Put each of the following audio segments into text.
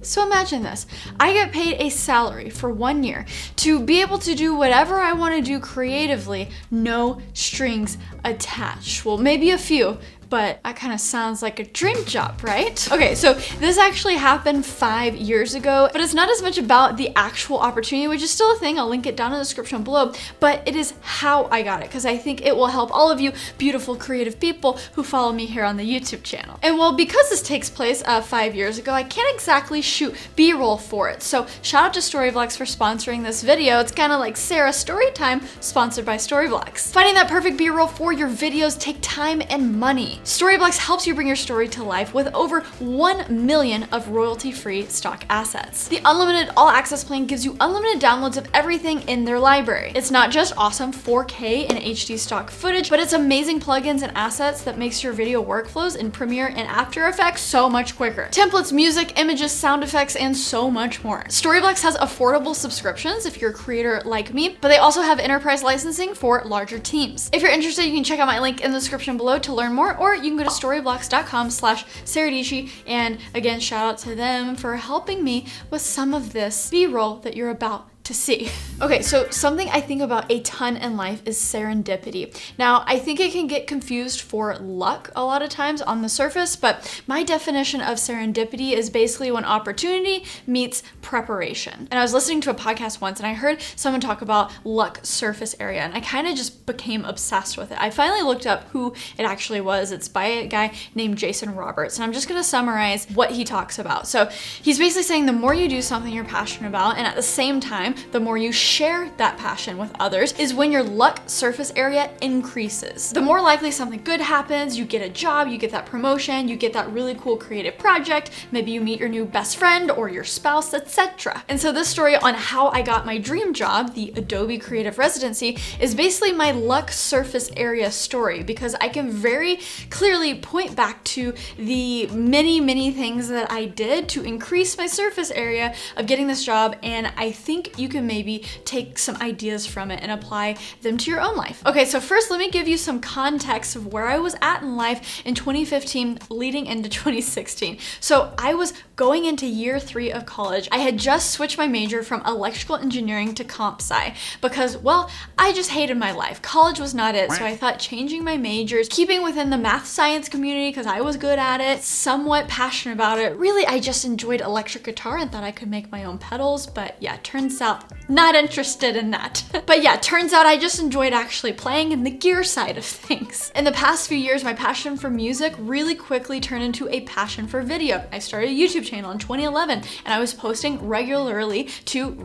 So imagine this. I get paid a salary for 1 year to be able to do whatever I want to do creatively, no strings attached. Well, maybe a few, but that kind of sounds like a dream job, right? Okay, so this actually happened 5 years ago, but it's not as much about the actual opportunity, which is still a thing. I'll link it down in the description below, but it is how I got it, because I think it will help all of you beautiful creative people who follow me here on the YouTube channel. And well, because this takes place 5 years ago, I can't exactly shoot B-roll for it. So shout out to Storyblocks for sponsoring this video. It's kind of like Sara story time, sponsored by Storyblocks. Finding that perfect B-roll for your videos take time and money. Storyblocks helps you bring your story to life with over 1 million of royalty-free stock assets. The unlimited all-access plan gives you unlimited downloads of everything in their library. It's not just awesome 4K and HD stock footage, but it's amazing plugins and assets that makes your video workflows in Premiere and After Effects so much quicker. Templates, music, images, sound effects, and so much more. Storyblocks has affordable subscriptions if you're a creator like me, but they also have enterprise licensing for larger teams. If you're interested, you can check out my link in the description below to learn more, or you can go to storyblocks.com/Sara Dietschy. And again, shout out to them for helping me with some of this B-roll that you're about to see. Okay, so something I think about a ton in life is serendipity. Now, I think it can get confused for luck a lot of times on the surface, but my definition of serendipity is basically when opportunity meets preparation. And I was listening to a podcast once and I heard someone talk about luck surface area, and I kind of just became obsessed with it. I finally looked up who it actually was. It's by a guy named Jason Roberts, and I'm just gonna summarize what he talks about. So he's basically saying the more you do something you're passionate about, and at the same time, the more you share that passion with others, is when your luck surface area increases. The more likely something good happens, you get a job, you get that promotion, you get that really cool creative project, maybe you meet your new best friend or your spouse, etc. And so this story on how I got my dream job, the Adobe Creative Residency, is basically my luck surface area story, because I can very clearly point back to the many things that I did to increase my surface area of getting this job, and I think you can maybe take some ideas from it and apply them to your own life. Okay, so first let me give you some context of where I was at in life in 2015 leading into 2016. So I was going into year 3 of college. I had just switched my major from electrical engineering to comp sci because, well, I just hated my life. College was not it, so I thought changing my majors, keeping within the math science community because I was good at it, somewhat passionate about it. Really, I just enjoyed electric guitar and thought I could make my own pedals, but yeah, turns out not interested in that. But yeah, turns out I just enjoyed actually playing in the gear side of things. In the past few years, my passion for music really quickly turned into a passion for video. I started a YouTube channel in 2011 and I was posting regularly to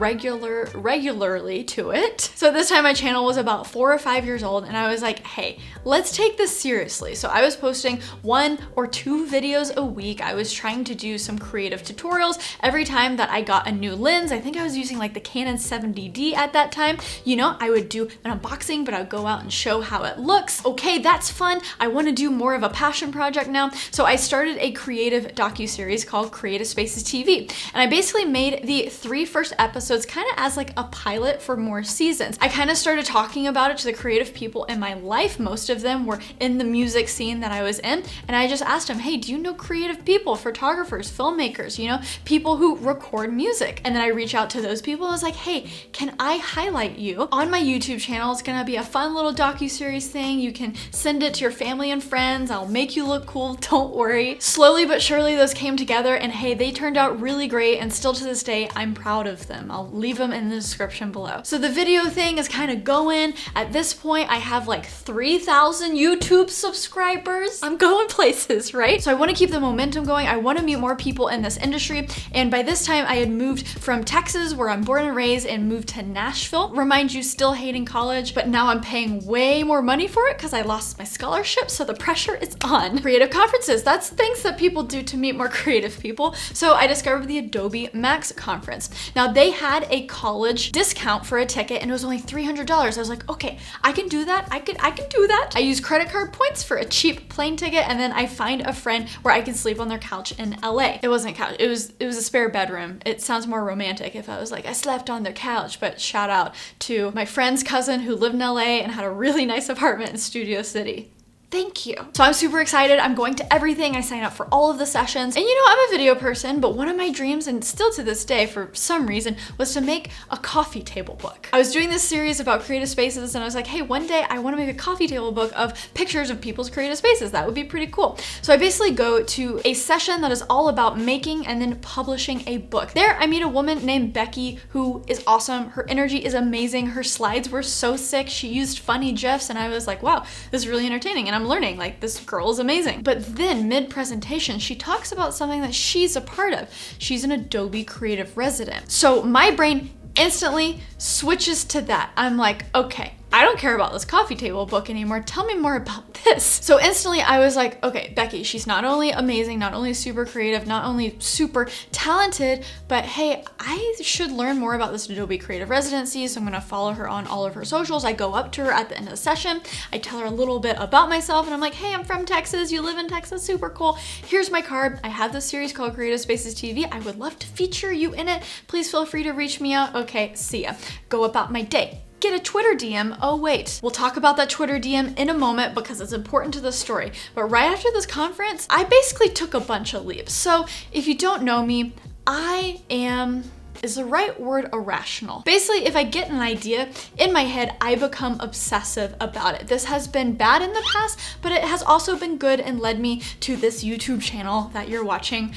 it. So this time my channel was about 4 or 5 years old and I was like, hey, let's take this seriously. So I was posting 1 or 2 videos a week. I was trying to do some creative tutorials every time that I got a new lens. I think I was using like the Canon 70D at that time. You know, I would do an unboxing, but I would go out and show how it looks. Okay, that's fun. I want to do more of a passion project now. So I started a creative docuseries called Creative Spaces TV. And I basically made the 3 first episodes kind of as like a pilot for more seasons. I kind of started talking about it to the creative people in my life. Most of them were in the music scene that I was in. And I just asked them, hey, do you know creative people, photographers, filmmakers, you know, people who record music? And then I reach out to those people. I was like, hey, can I highlight you on my YouTube channel? It's gonna be a fun little docuseries thing. You can send it to your family and friends. I'll make you look cool, don't worry. Slowly but surely those came together and hey, they turned out really great, and still to this day, I'm proud of them. I'll leave them in the description below. So the video thing is kind of going. At this point, I have like 3,000 YouTube subscribers. I'm going places, right? So I want to keep the momentum going. I want to meet more people in this industry. And by this time I had moved from Texas, where I'm born and raised, and moved to Nashville. Remind you, still hating college, but now I'm paying way more money for it because I lost my scholarship, so the pressure is on. Creative conferences, that's things that people do to meet more creative people. So I discovered the Adobe Max conference. Now they had a college discount for a ticket and it was only $300. I was like, okay, I can do that. I can do that. I use credit card points for a cheap plane ticket, and then I find a friend where I can sleep on their couch in LA. It wasn't a couch, it was a spare bedroom. It sounds more romantic if I was like, I slept on their couch, but shout out to my friend's cousin who lived in LA and had a really nice apartment in Studio City. thank you. So I'm super excited. I'm going to everything. I sign up for all of the sessions. And you know, I'm a video person, but one of my dreams, and still to this day for some reason, was to make a coffee table book. I was doing this series about creative spaces and I was like, hey, one day I want to make a coffee table book of pictures of people's creative spaces. That would be pretty cool. So I basically go to a session that is all about making and then publishing a book. There I meet a woman named Becky who is awesome. Her energy is amazing. Her slides were so sick. She used funny GIFs and I was like, wow, this is really entertaining. And I'm learning, like, this girl is amazing. But then mid-presentation, she talks about something that she's a part of. She's an Adobe Creative Resident. So my brain instantly switches to that. I'm like, okay, I don't care about this coffee table book anymore. Tell me more about this. So instantly I was like, okay, Becky, she's not only amazing, not only super creative, not only super talented, but hey, I should learn more about this Adobe Creative Residency. So I'm gonna follow her on all of her socials. I go up to her at the end of the session. I tell her a little bit about myself and I'm like, hey, I'm from Texas. You live in Texas, super cool. Here's my card. I have this series called Creative Spaces TV. I would love to feature you in it. Please feel free to reach me out. Okay, see ya. Go about my day. Get a Twitter DM. Oh wait, we'll talk about that Twitter DM in a moment because it's important to the story. But right after this conference, I basically took a bunch of leaps. So if you don't know me, I am, is the right word irrational? Basically, if I get an idea in my head, I become obsessive about it. This has been bad in the past, but it has also been good and led me to this YouTube channel that you're watching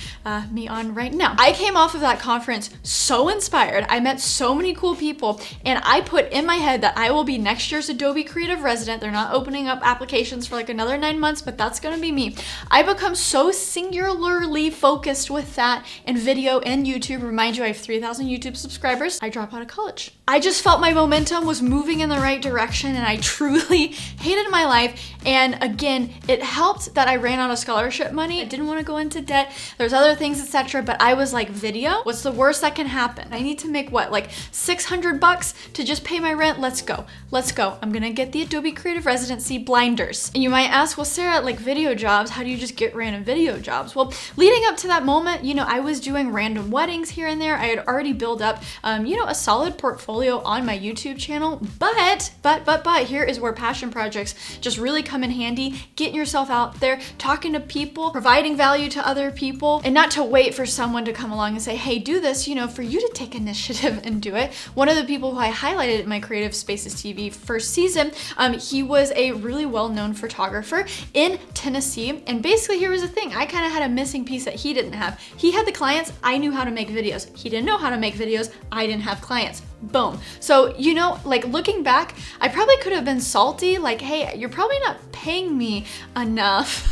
me on right now. I came off of that conference so inspired. I met so many cool people and I put in my head that I will be next year's Adobe Creative Resident. They're not opening up applications for like another 9 months, but that's gonna be me. I become so singularly focused with that in video and YouTube. Remind you, I have 3,000 YouTube subscribers. I drop out of college. I just felt my momentum was moving in the right direction and I truly hated my life. And again, it helped that I ran out of scholarship money. I didn't want to go into debt. There's other things, etc. But I was like, video? What's the worst that can happen? I need to make what, like $600 to just pay my rent? Let's go. Let's go. I'm gonna get the Adobe Creative Residency blinders. And you might ask, well, Sarah, like video jobs, how do you just get random video jobs? Well, leading up to that moment, you know, I was doing random weddings here and there. I had already built up, you know, a solid portfolio on my YouTube channel, but here is where passion projects just really come in handy. Getting yourself out there, talking to people, providing value to other people, and not to wait for someone to come along and say, hey, do this, you know, for you to take initiative and do it. One of the people who I highlighted in my Creative Spaces TV first season, he was a really well-known photographer in Tennessee, and basically here was the thing, I kind of had a missing piece that he didn't have. He had the clients, I knew how to make videos. He didn't know how to make videos, I didn't have clients. Boom. So, you know, like looking back, I probably could have been salty, like, hey, you're probably not paying me enough.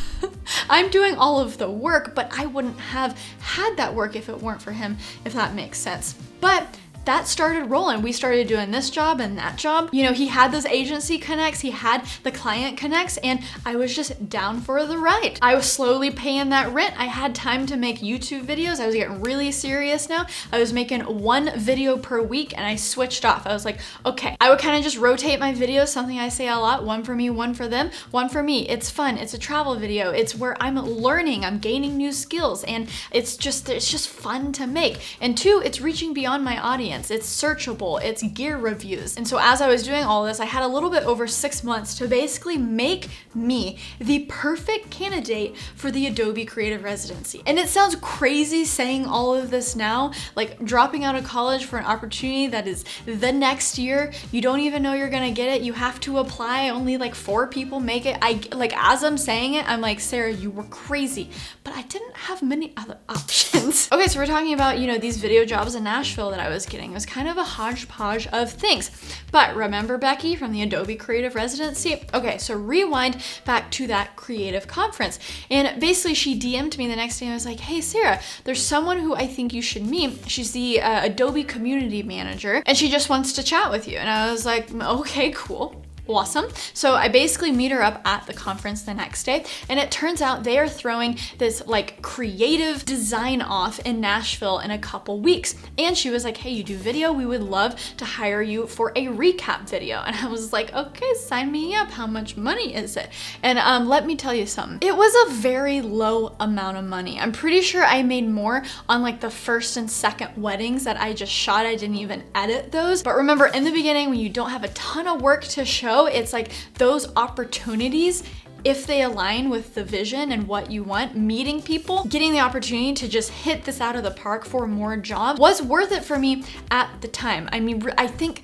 I'm doing all of the work, but I wouldn't have had that work if it weren't for him, if that makes sense. But that started rolling. We started doing this job and that job. You know, he had those agency connects, he had the client connects, and I was just down for the ride. I was slowly paying that rent. I had time to make YouTube videos. I was getting really serious now. I was making 1 video per week and I switched off. I was like, okay, I would kind of just rotate my videos, something I say a lot, 1 for me, 1 for them, 1 for me. It's fun, it's a travel video. It's where I'm learning, I'm gaining new skills, and it's just fun to make. And 2, it's reaching beyond my audience. It's searchable, it's gear reviews. And so as I was doing all this, I had a little bit over 6 months to basically make me the perfect candidate for the Adobe Creative Residency. And it sounds crazy saying all of this now, like dropping out of college for an opportunity that is the next year. You don't even know you're gonna get it. You have to apply. Only like 4 people make it. As I'm saying it, I'm like, Sarah, you were crazy. But I didn't have many other options. Okay, so we're talking about, you know, these video jobs in Nashville that I was getting. It was kind of a hodgepodge of things. But remember Becky from the Adobe Creative Residency? Okay, so rewind back to that creative conference. And basically she DM'd me the next day and was like, hey Sarah, there's someone who I think you should meet. She's the Adobe Community Manager and she just wants to chat with you. And I was like, okay, cool. Awesome. So I basically meet her up at the conference the next day, and it turns out they are throwing this like creative design off in Nashville in a couple weeks. And she was like, hey, you do video? We would love to hire you for a recap video. And I was like, okay, sign me up. How much money is it? And let me tell you something. It was a very low amount of money. I'm pretty sure I made more on like the first and second weddings that I just shot. I didn't even edit those. But remember, in the beginning, when you don't have a ton of work to show, it's like those opportunities if they align with the vision and what you want, meeting people, getting the opportunity to just hit this out of the park for more jobs was worth it for me at the time. I mean, I think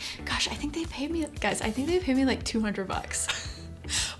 they paid me, guys, I think they paid me like $200.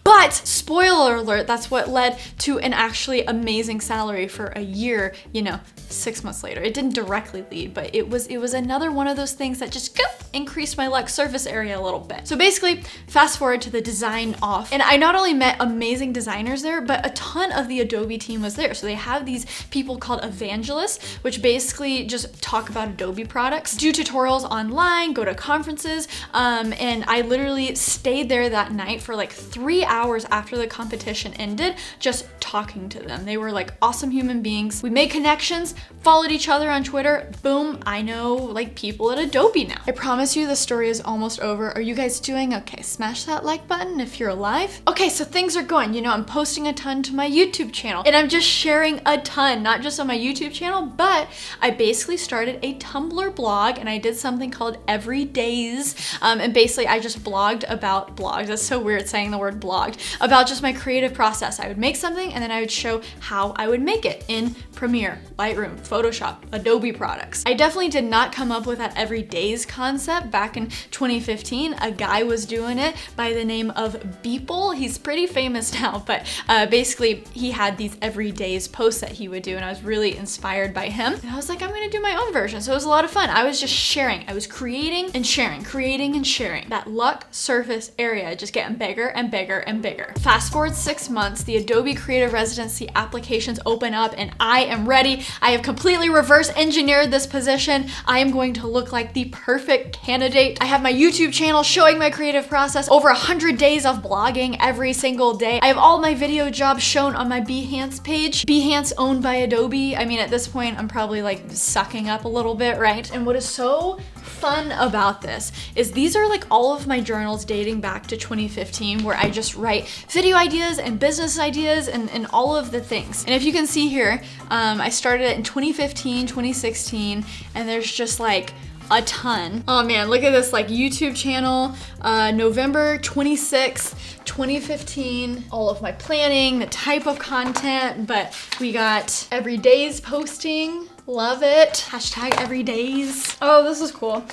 But spoiler alert, that's what led to an actually amazing salary for a year, you know, 6 months later. It didn't directly lead, but it was another one of those things that just increased my like surface area a little bit. So basically, fast forward to the design off, and I not only met amazing designers there, but a ton of the Adobe team was there. So they have these people called evangelists, which basically just talk about Adobe products, do tutorials online, go to conferences, and I literally stayed there that night for like 3 hours after the competition ended, just talking to them. They were like awesome human beings. We made connections, followed each other on Twitter. Boom, I know like people at Adobe now. I promise you the story is almost over. Are you guys doing okay? Smash that like button if you're alive. Okay, so things are going. You know, I'm posting a ton to my YouTube channel, and I'm just sharing a ton, not just on my YouTube channel, but I basically started a Tumblr blog, and I did something called Everydays. And basically I just blogged about blogs. That's so weird saying the word blogged, about just my creative process. I would make something and then I would show how I would make it in Premiere, Lightroom, Photoshop, Adobe products. I definitely did not come up with that Everydays concept back in 2015. A guy was doing it by the name of Beeple. He's pretty famous now, but basically he had these Everydays posts that he would do, and I was really inspired by him. And I was like, I'm gonna do my own version. So it was a lot of fun. I was just sharing. I was creating and sharing, creating and sharing. That luck surface area just getting bigger and bigger and bigger. Fast forward 6 months, the Adobe Creative Residency applications open up, and I am ready. I have completely reverse engineered this position. I am going to look like the perfect candidate. I have my YouTube channel showing my creative process, over 100 days of blogging every single day. I have all my video jobs shown on my Behance page. Behance owned by Adobe. I mean, at this point, I'm probably like sucking up a little bit, right? And what is so fun about this is these are like all of my journals dating back to 2015, where I just write video ideas and business ideas and all of the things. And if you can see here, I started it in 2015, 2016, and there's just like a ton. Oh man, look at this like YouTube channel, November 26th, 2015, all of my planning, the type of content, but we got Everydays posting. Love it. Hashtag Everydays. Oh, this is cool.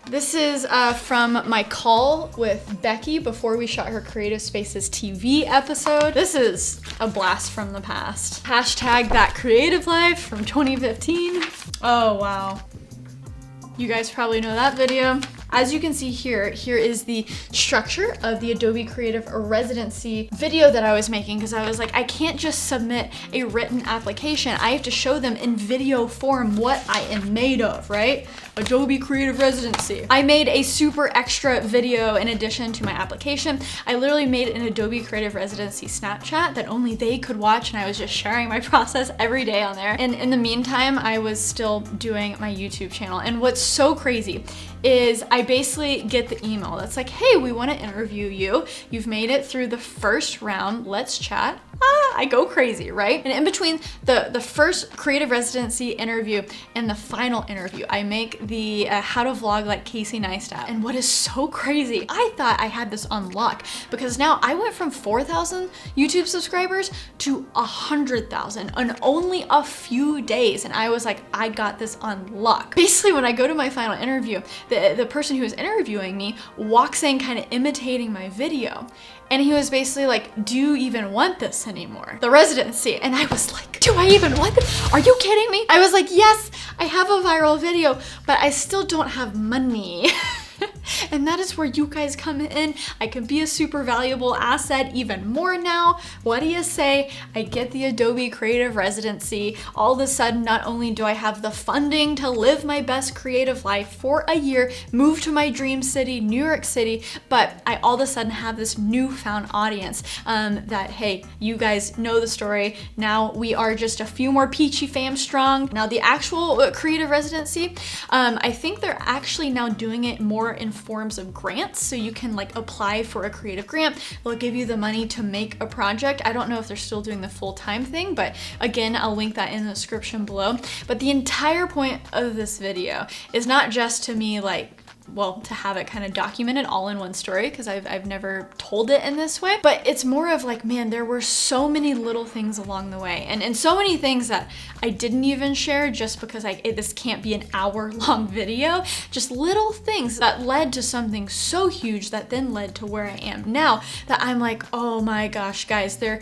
This is from my call with Becky before we shot her Creative Spaces TV episode. This is a blast from the past. Hashtag That Creative Life from 2015. Oh, wow. You guys probably know that video. As you can see here, here is the structure of the Adobe Creative Residency video that I was making, because I was like, I can't just submit a written application. I have to show them in video form what I am made of, right? Adobe Creative Residency. I made a super extra video in addition to my application. I literally made an Adobe Creative Residency Snapchat that only they could watch, and I was just sharing my process every day on there. And in the meantime, I was still doing my YouTube channel. And what's so crazy is I basically get the email that's like, hey, we want to interview you. You've made it through the first round. Let's chat. I go crazy, right? And in between the first creative residency interview and the final interview, I make the how to vlog like Casey Neistat. And what is so crazy, I thought I had this on lock, because now I went from 4,000 YouTube subscribers to 100,000 in only a few days. And I was like, I got this on lock. Basically, when I go to my final interview, the person who was interviewing me walks in kind of imitating my video. And he was basically like, do you even want this anymore? The residency. And I was like, do I even want this? Are you kidding me? I was like, yes, I have a viral video, but I still don't have money. And that is where you guys come in. I can be a super valuable asset even more now. What do you say? I get the Adobe Creative Residency. All of a sudden, not only do I have the funding to live my best creative life for a year, move to my dream city, New York City, but I all of a sudden have this newfound audience that, hey, you guys know the story. Now we are just a few more Peachy fam strong. Now the actual creative residency, I think they're actually now doing it more in forms of grants, so you can like apply for a creative grant. They'll give you the money to make a project. I don't know if they're still doing the full-time thing, but again, I'll link that in the description below. But the entire point of this video is not just to me like well, to have it kind of documented all in one story, because I've never told it in this way. But it's more of like, man, there were so many little things along the way, and so many things that I didn't even share just because this can't be an hour-long video. Just little things that led to something so huge that then led to where I am now, that I'm like, oh my gosh, guys, there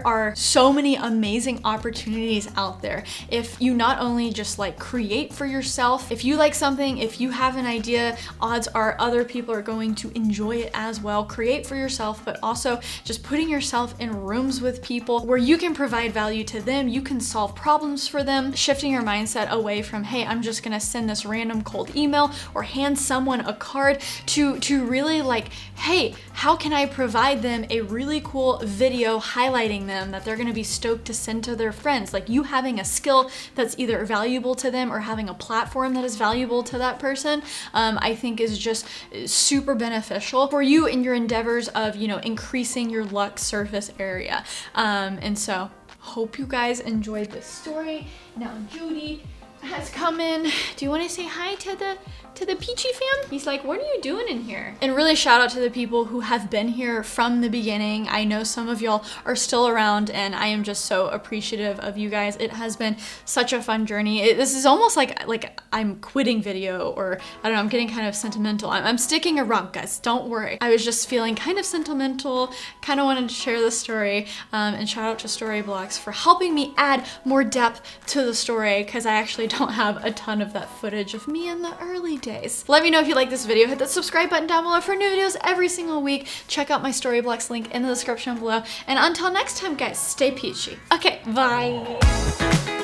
are so many amazing opportunities out there. If you not only just like create for yourself, if you like something, if you have an idea, odds are other people are going to enjoy it as well. Create for yourself, but also just putting yourself in rooms with people where you can provide value to them, you can solve problems for them, shifting your mindset away from, hey, I'm just gonna send this random cold email or hand someone a card, to really like, hey, how can I provide them a really cool video highlighting them that they're gonna be stoked to send to their friends? Like, you having a skill that's either valuable to them or having a platform that is valuable to that person, I think is just super beneficial for you in your endeavors of, you know, increasing your luck surface area. And so hope you guys enjoyed this story. Now Judy has come in. Do you want to say hi to the Peachy fam? He's like, what are you doing in here? And really shout out to the people who have been here from the beginning. I know some of y'all are still around, and I am just so appreciative of you guys. It has been such a fun journey. This is almost like I'm quitting video, or I don't know, I'm getting kind of sentimental. I'm sticking around, guys, don't worry. I was just feeling kind of sentimental, kind of wanted to share the story, and shout out to Storyblocks for helping me add more depth to the story, because I actually don't have a ton of that footage of me in the early days. Let me know if you like this video. Hit that subscribe button down below for new videos every single week. Check out my Storyblocks link in the description below. And until next time, guys, stay peachy. Okay, bye.